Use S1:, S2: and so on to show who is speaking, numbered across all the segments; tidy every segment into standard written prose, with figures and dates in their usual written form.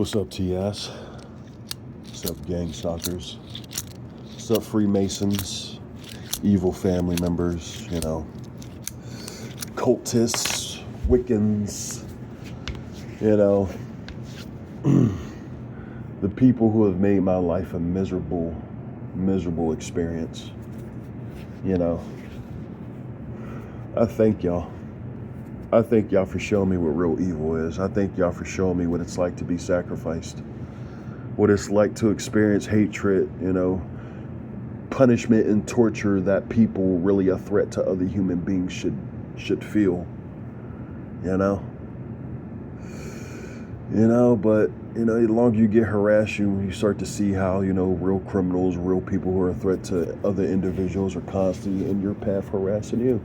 S1: What's up, TS? What's up, gang stalkers? What's up, Freemasons? Evil family members, cultists, Wiccans, the people who have made my life a miserable, miserable experience. I thank y'all. I thank y'all for showing me what real evil is. I thank y'all for showing me what it's like to be sacrificed. What it's like to experience hatred, punishment and torture that people really a threat to other human beings should feel. But the longer you get harassed, you start to see how, real criminals, real people who are a threat to other individuals are constantly in your path harassing you.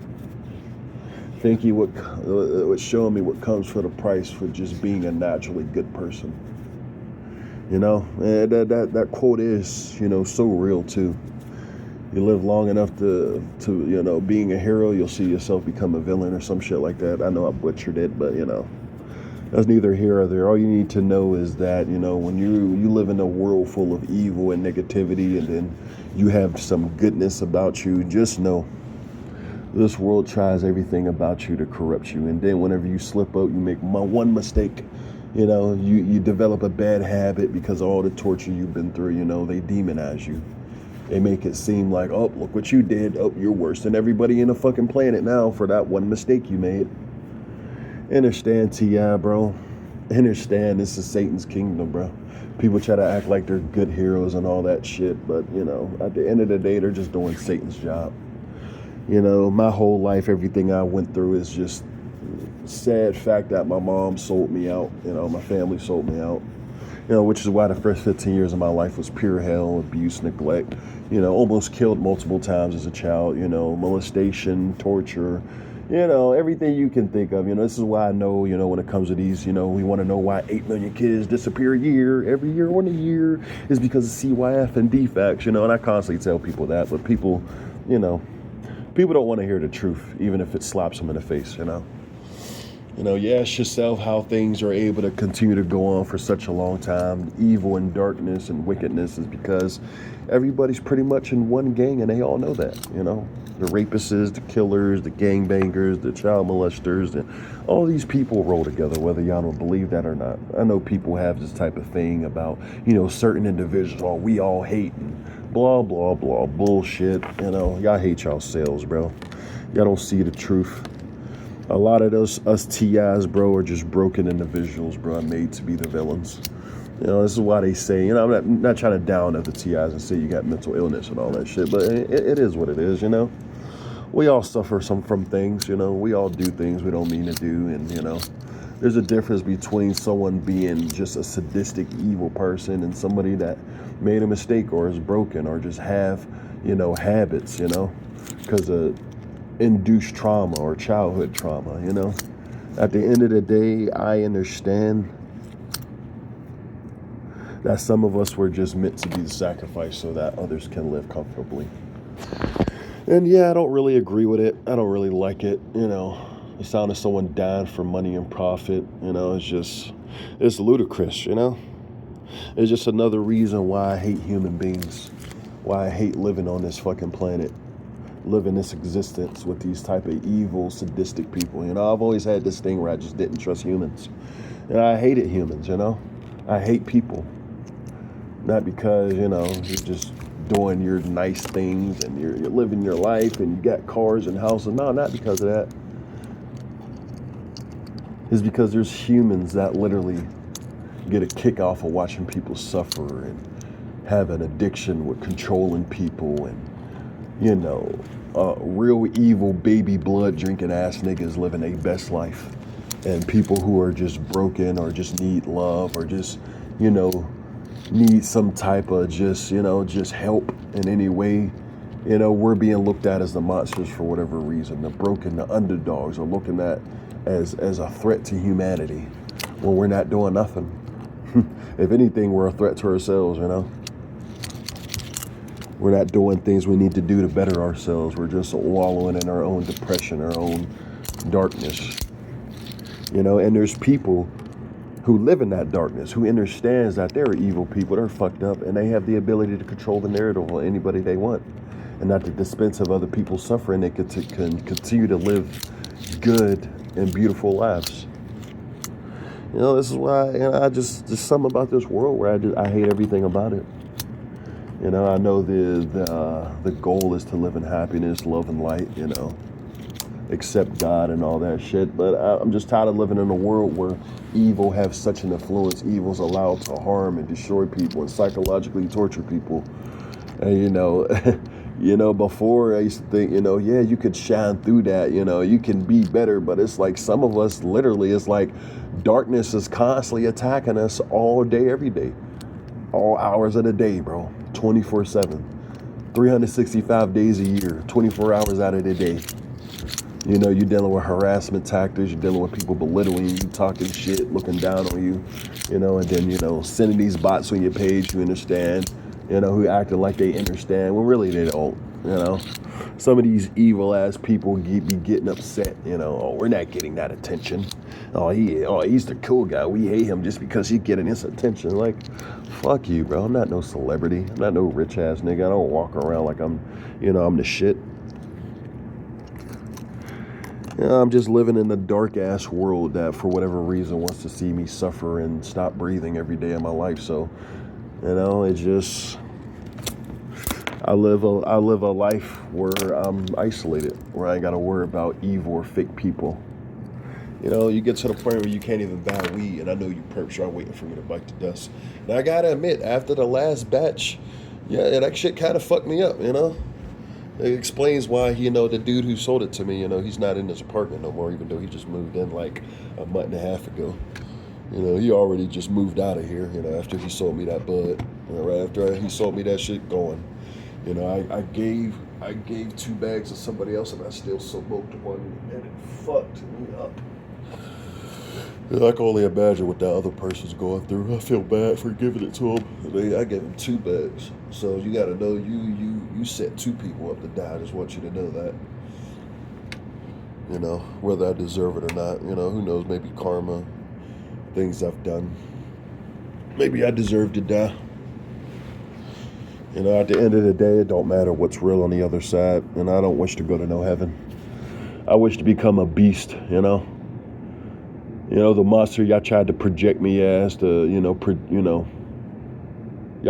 S1: Thank you what's showing me what comes for the price for just being a naturally good person. And that quote is, so real too. You live long enough to being a hero, you'll see yourself become a villain or some shit like that. I know I butchered it, but that's neither here or there. All you need to know is that, when you live in a world full of evil and negativity, and then you have some goodness about you, just know this world tries everything about you to corrupt you. And then whenever you slip up, you make one mistake, you develop a bad habit because of all the torture you've been through, they demonize you. They make it seem like, oh, look what you did. Oh, you're worse than everybody in the fucking planet now for that one mistake you made. Understand, T.I., bro. Understand this is Satan's kingdom, bro. People try to act like they're good heroes and all that shit, but, at the end of the day, they're just doing Satan's job. My whole life, everything I went through is just sad fact that my mom sold me out. My family sold me out. Which is why the first 15 years of my life was pure hell, abuse, neglect. Almost killed multiple times as a child. Molestation, torture. Everything you can think of. This is why I know. When it comes to these, we want to know why 8 million kids disappear every year on a year is because of CYF and defects. And I constantly tell people that, but people don't want to hear the truth, even if it slaps them in the face, You ask yourself how things are able to continue to go on for such a long time. Evil and darkness and wickedness is because everybody's pretty much in one gang, and they all know that, The rapists, the killers, the gangbangers, the child molesters, and all these people roll together, whether y'all don't believe that or not. I know people have this type of thing about, certain individuals, we all hate and blah, blah, blah, bullshit. Y'all hate yourselves, bro. Y'all don't see the truth. A lot of us TIs, bro, are just broken individuals, bro, made to be the villains. This is why they say, I'm not trying to down other TIs and say you got mental illness and all that shit, but it is what it is, We all suffer from things, We all do things we don't mean to do, and, there's a difference between someone being just a sadistic, evil person and somebody that made a mistake or is broken or just have, habits, because of induced trauma or childhood trauma, At the end of the day, I understand that some of us were just meant to be the sacrifice so that others can live comfortably. And yeah, I don't really agree with it. I don't really like it, The sound of someone dying for money and profit, it's ludicrous, It's just another reason why I hate human beings, why I hate living on this fucking planet, living this existence with these type of evil, sadistic people. I've always had this thing where I just didn't trust humans. And I hated humans, I hate people. Not because, you're just doing your nice things and you're living your life and you got cars and houses. No, not because of that. It's because there's humans that literally get a kick off of watching people suffer and have an addiction with controlling people and, real evil baby blood drinking ass niggas living their best life. And people who are just broken or just need love or just, need some type of just help in any way. We're being looked at as the monsters for whatever reason. The broken, the underdogs are looking at as a threat to humanity when we're not doing nothing. If anything, we're a threat to ourselves, We're not doing things we need to do to better ourselves. We're just wallowing in our own depression, our own darkness. And there's people who live in that darkness, who understands that they're evil people, they're fucked up, and they have the ability to control the narrative on anybody they want, and not at the expense of other people's suffering. They can continue to live good and beautiful lives. You know, this is why, I just something about this world where I hate everything about it. You know, I know the goal is to live in happiness, love, and light. You know, accept God and all that shit. But I'm just tired of living in a world where evil has such an influence. Evil's allowed to harm and destroy people and psychologically torture people. And before I used to think, yeah, you could shine through that. You can be better. But it's like some of us, literally, it's like darkness is constantly attacking us all day, every day, all hours of the day, bro. 24/7, 365 days a year, 24 hours out of the day. You're dealing with harassment tactics. You're dealing with people belittling you, talking shit, looking down on you, and then, sending these bots on your page who understand, who acting like they understand when really they don't, Some of these evil ass people be getting upset, oh, we're not getting that attention. He's the cool guy. We hate him just because he's getting this attention. Like, fuck you, bro. I'm not no celebrity. I'm not no rich ass nigga. I don't walk around like I'm the shit. I'm just living in a dark ass world that for whatever reason wants to see me suffer and stop breathing every day of my life. So, it's just, I live a life where I'm isolated, where I ain't got to worry about evil or fake people. You get to the point where you can't even buy weed, and I know you perps are waiting for me to bite the dust. And I gotta admit, after the last batch, yeah, that shit kind of fucked me up, It explains why, the dude who sold it to me, he's not in his apartment no more, even though he just moved in like a month and a half ago. He already just moved out of here, after he sold me that bud. Right after he sold me that shit going. I gave 2 bags to somebody else, and I still smoked one, and it fucked me up. I can only imagine what that other person's going through. I feel bad for giving it to him. I gave him 2 bags. So you got to know you set 2 people up to die. I just want you to know that. Whether I deserve it or not. Who knows? Maybe karma, things I've done. Maybe I deserve to die. At the end of the day, it don't matter what's real on the other side. And I don't wish to go to no heaven. I wish to become a beast, the monster y'all tried to project me as, y'all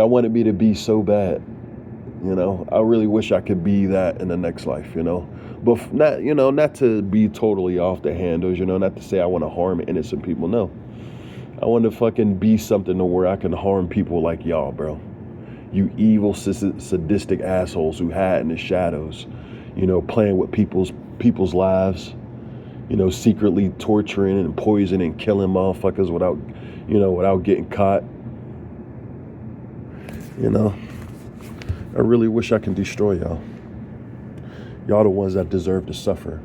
S1: wanted me to be so bad. I really wish I could be that in the next life, but not to be totally off the handles, not to say I want to harm innocent people. No, I want to fucking be something to where I can harm people like y'all, bro. You evil, sadistic assholes who hide in the shadows, playing with people's lives. Secretly torturing and poisoning and killing motherfuckers without getting caught. I really wish I can destroy y'all. Y'all the ones that deserve to suffer.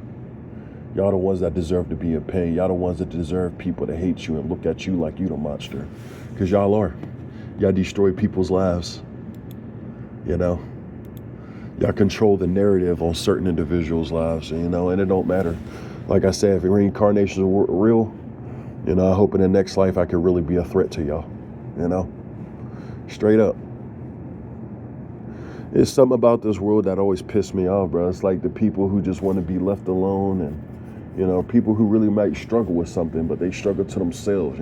S1: Y'all the ones that deserve to be in pain. Y'all the ones that deserve people to hate you and look at you like you the monster. Because y'all are. Y'all destroy people's lives. Y'all control the narrative on certain individuals' lives, and it don't matter. Like I said, if reincarnation is real, I hope in the next life I could really be a threat to y'all, straight up. It's something about this world that always pissed me off, bro. It's like the people who just want to be left alone and, people who really might struggle with something, but they struggle to themselves,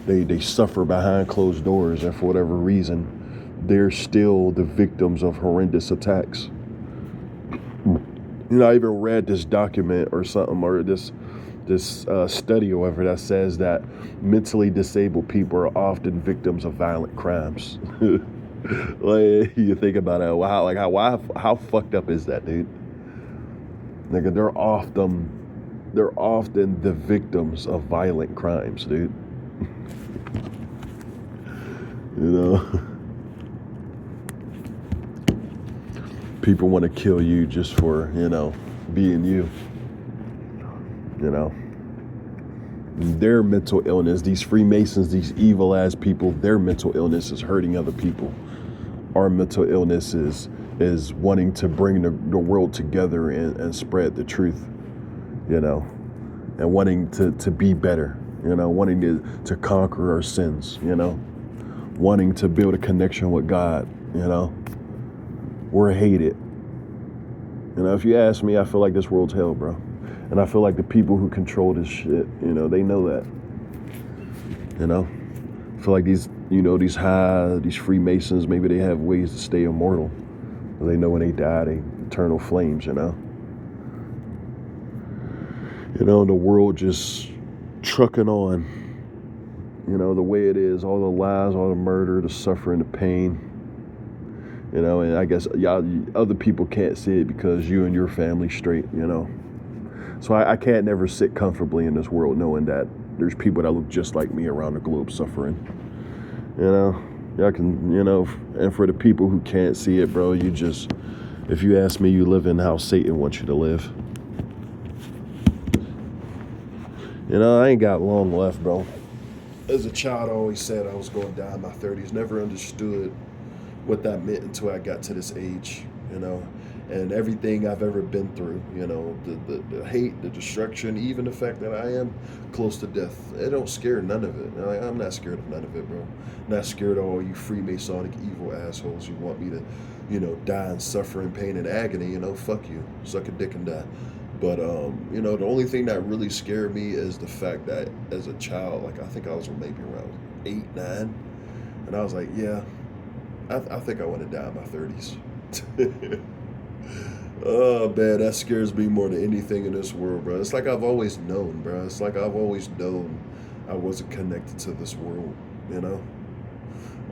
S1: They suffer behind closed doors, and for whatever reason, they're still the victims of horrendous attacks. I even read this document or something, or this study or whatever that says that mentally disabled people are often victims of violent crimes. Like, you think about it, how fucked up is that, dude? Nigga, they're often the victims of violent crimes, dude. People want to kill you just for, being you. Their mental illness, these Freemasons, these evil ass people, their mental illness is hurting other people. Our mental illness is wanting to bring the world together and spread the truth, and wanting to be better, wanting to conquer our sins, wanting to build a connection with God, We're hated. If you ask me, I feel like this world's hell, bro. And I feel like the people who control this shit, they know that. I feel like these Freemasons, maybe they have ways to stay immortal. They know when they die, they eternal flames, the world just trucking on, the way it is, all the lies, all the murder, the suffering, the pain, and I guess other people can't see it because you and your family straight, So I can't never sit comfortably in this world knowing that there's people that look just like me around the globe suffering, Y'all can, and for the people who can't see it, bro, if you ask me, you live in how Satan wants you to live. I ain't got long left, bro. As a child, I always said I was going to die in my 30s. Never understood what that meant until I got to this age, and everything I've ever been through, the hate, the destruction, even the fact that I am close to death. It don't scare none of it. I'm not scared of none of it, bro. Not scared of all you Freemasonic evil assholes who want me to, die and suffer in pain and agony, fuck you. Suck a dick and die. But, the only thing that really scared me is the fact that as a child, I think I was maybe around 8, 9, and I was like, yeah, I think I want to die in my 30s. Oh, man, that scares me more than anything in this world, bro. It's like I've always known, bro. It's like I've always known I wasn't connected to this world,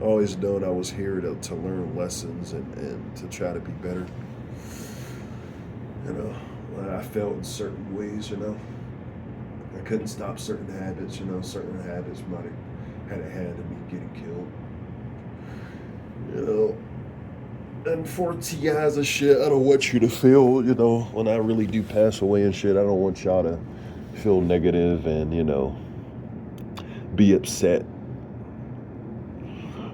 S1: Always known I was here to learn lessons and to try to be better. I felt in certain ways, I couldn't stop certain habits, certain habits might have had a hand in me getting killed. And for TIs and shit, I don't want you to feel, when I really do pass away and shit, I don't want y'all to feel negative and, be upset.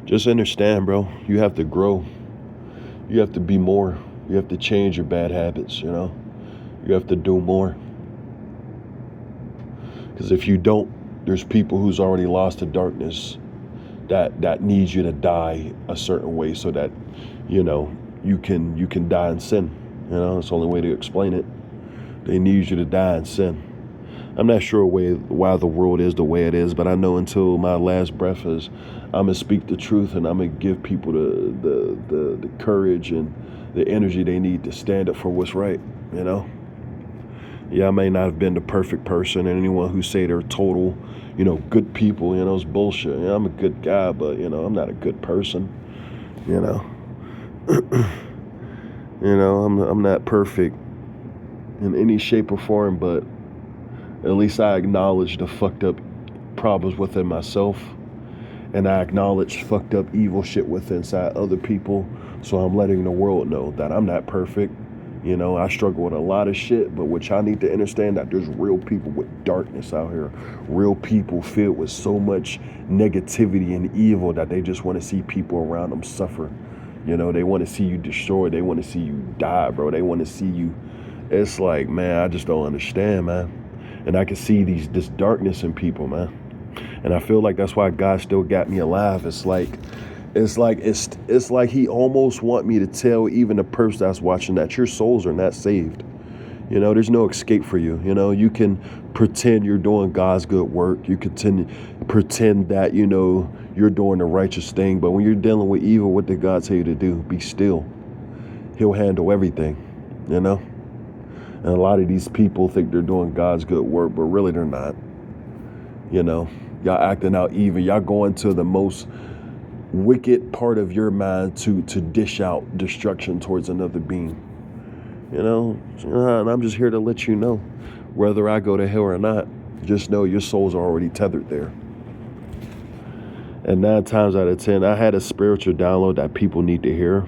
S1: Just understand, bro, you have to grow. You have to be more. You have to change your bad habits, You have to do more. Because if you don't, there's people who's already lost to darkness that needs you to die a certain way so that, you can die in sin. It's the only way to explain it. They need you to die in sin. I'm not sure why the world is the way it is, but I know until my last breath is, I'm gonna speak the truth and I'm gonna give people the courage and the energy they need to stand up for what's right. Yeah, I may not have been the perfect person, and anyone who say they're total, good people, is bullshit. I'm a good guy, but I'm not a good person. I'm not perfect in any shape or form, but at least I acknowledge the fucked up problems within myself, and I acknowledge fucked up evil shit within inside other people. So I'm letting the world know that I'm not perfect. I struggle with a lot of shit, but what y'all need to understand that there's real people with darkness out here. Real people filled with so much negativity and evil that they just want to see people around them suffer. They want to see you destroyed. They want to see you die, bro. They want to see you. It's like, man, I just don't understand, man. And I can see this darkness in people, man. And I feel like that's why God still got me alive. It's like he almost want me to tell even the person that's watching that your souls are not saved. There's no escape for you. You can pretend you're doing God's good work. You can pretend that, you're doing the righteous thing. But when you're dealing with evil, what did God tell you to do? Be still. He'll handle everything, And a lot of these people think they're doing God's good work, but really they're not. Y'all acting out evil. Y'all going to the most wicked part of your mind to dish out destruction towards another being. And I'm just here to let you know, whether I go to hell or not, just know your souls are already tethered there. And 9 times out of 10, I had a spiritual download that people need to hear.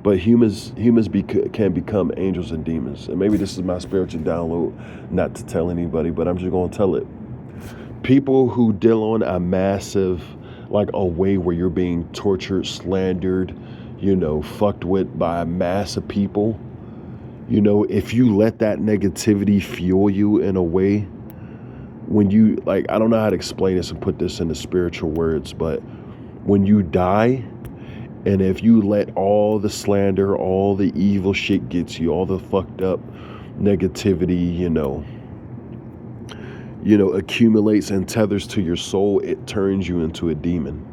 S1: But humans can become angels and demons. And maybe this is my spiritual download, not to tell anybody, but I'm just going to tell it. People who deal on a massive, a way where you're being tortured, slandered, fucked with by a mass of people. If you let that negativity fuel you in a way, when you, like, I don't know how to explain this and put this into spiritual words, but when you die, and if you let all the slander, all the evil shit gets you, all the fucked up negativity, accumulates and tethers to your soul, it turns you into a demon.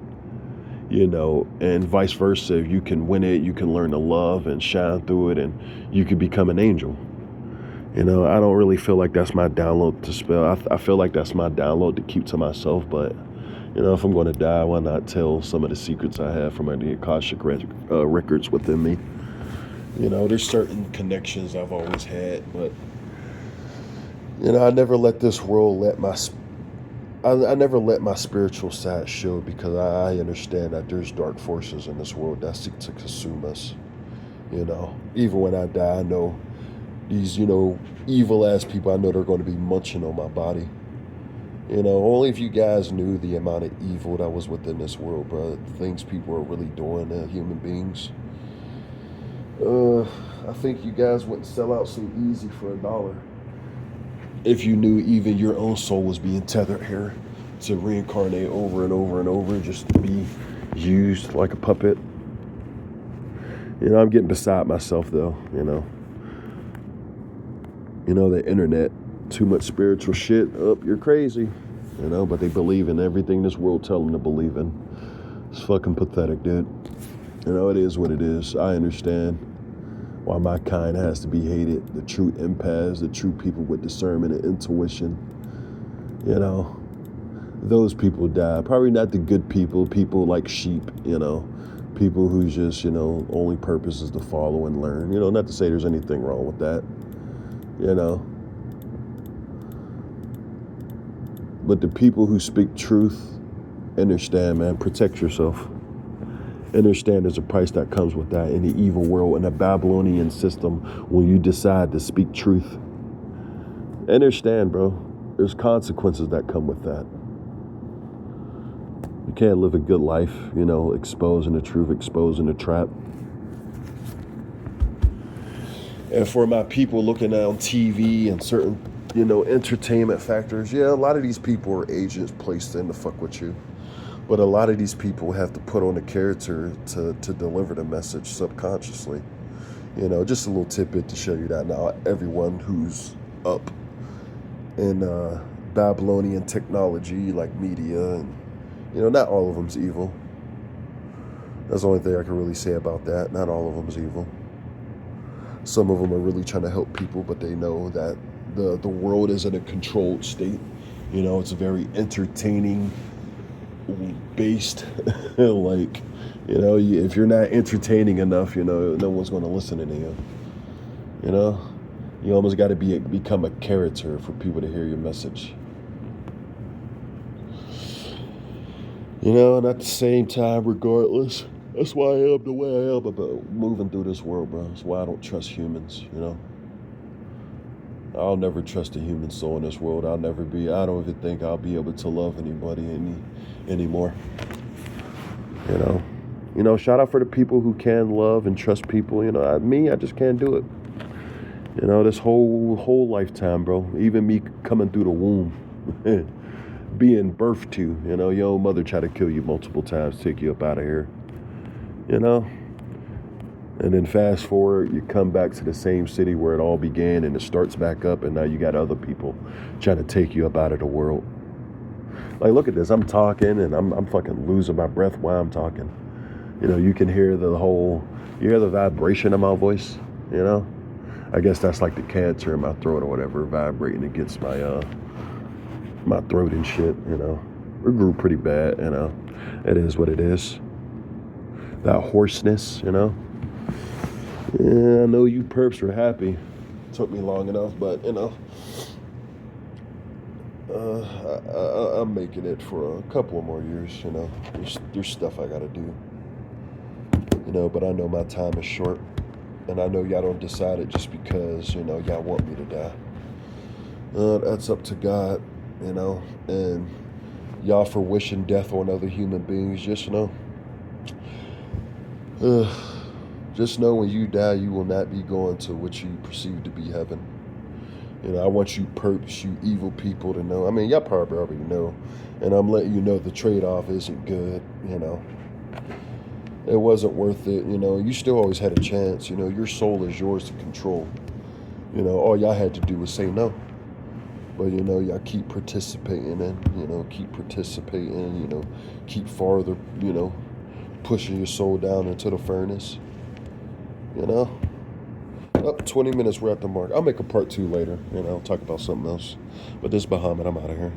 S1: And vice versa. If you can win it, you can learn to love and shine through it, and you can become an angel. I don't really feel like that's my download to spell. I feel like that's my download to keep to myself, but if I'm going to die, why not tell some of the secrets I have from the Akashic records within me? There's certain connections I've always had, but I never let this world I never let my spiritual side show, because I understand that there's dark forces in this world that seek to consume us. Even when I die, I know these, evil ass people, I know they're going to be munching on my body. Only if you guys knew the amount of evil that was within this world, bro. Things people are really doing to human beings. I think you guys wouldn't sell out so easy for $1. If you knew even your own soul was being tethered here to reincarnate over and over and over, just to be used like a puppet. I'm getting beside myself though, the internet, too much spiritual shit, you're crazy, but they believe in everything this world tell them to believe in. It's fucking pathetic, dude. It is what it is. I understand why my kind has to be hated. The true empaths, the true people with discernment and intuition, those people die. Probably not the good people like sheep, people who just, only purpose is to follow and learn. Not to say there's anything wrong with that, But the people who speak truth, understand, man, protect yourself. Understand there's a price that comes with that in the evil world, in the Babylonian system, when you decide to speak truth. Understand, bro, there's consequences that come with that. You can't live a good life, exposing the truth, exposing the trap. And for my people looking on TV and certain, entertainment factors, yeah, a lot of these people are agents placed in to fuck with you. But a lot of these people have to put on a character to deliver the message subconsciously. Just a little tidbit to show you that not everyone who's up in Babylonian technology, like media, and, not all of them's evil. That's the only thing I can really say about that. Not all of them's evil. Some of them are really trying to help people, but they know that the world is in a controlled state. It's a very entertaining based like, if you're not entertaining enough, no one's going to listen to you. You almost got to become a character for people to hear your message. And at the same time, regardless, that's why I am the way I am about moving through this world, bro. That's why I don't trust humans. I'll never trust a human soul in this world. I don't even think I'll be able to love anybody anymore. Shout out for the people who can love and trust people. I just can't do it. This whole lifetime, bro. Even me coming through the womb, being birthed to, your own mother tried to kill you multiple times, take you up out of here. And then fast forward, you come back to the same city where it all began, and it starts back up, and now you got other people trying to take you up out of the world. Like, look at this. I'm talking, and I'm fucking losing my breath while I'm talking. You can hear you hear the vibration of my voice, I guess that's like the cancer in my throat or whatever, vibrating against my throat and shit, It grew pretty bad, It is what it is. That hoarseness, Yeah, I know you perps are happy. Took me long enough, but I'm making it for a couple of more years. There's stuff I gotta do. But I know my time is short, and I know y'all don't decide it just because y'all want me to die. That's up to God, and y'all for wishing death on other human beings. Just know. Just know when you die, you will not be going to what you perceive to be heaven. You know, I want you perps, you evil people to know. I mean, y'all probably already know. And I'm letting you know the trade-off isn't good, you know. It wasn't worth it, you know. You still always had a chance, you know. Your soul is yours to control. You know, all y'all had to do was say no. But, you know, y'all keep participating and, you know, keep participating, you know, keep farther, you know, pushing your soul down into the furnace, you know. Up 20 minutes, we're at the mark. I'll make a part 2 later, you know, talk about something else. But this is Bahamut. I'm out of here.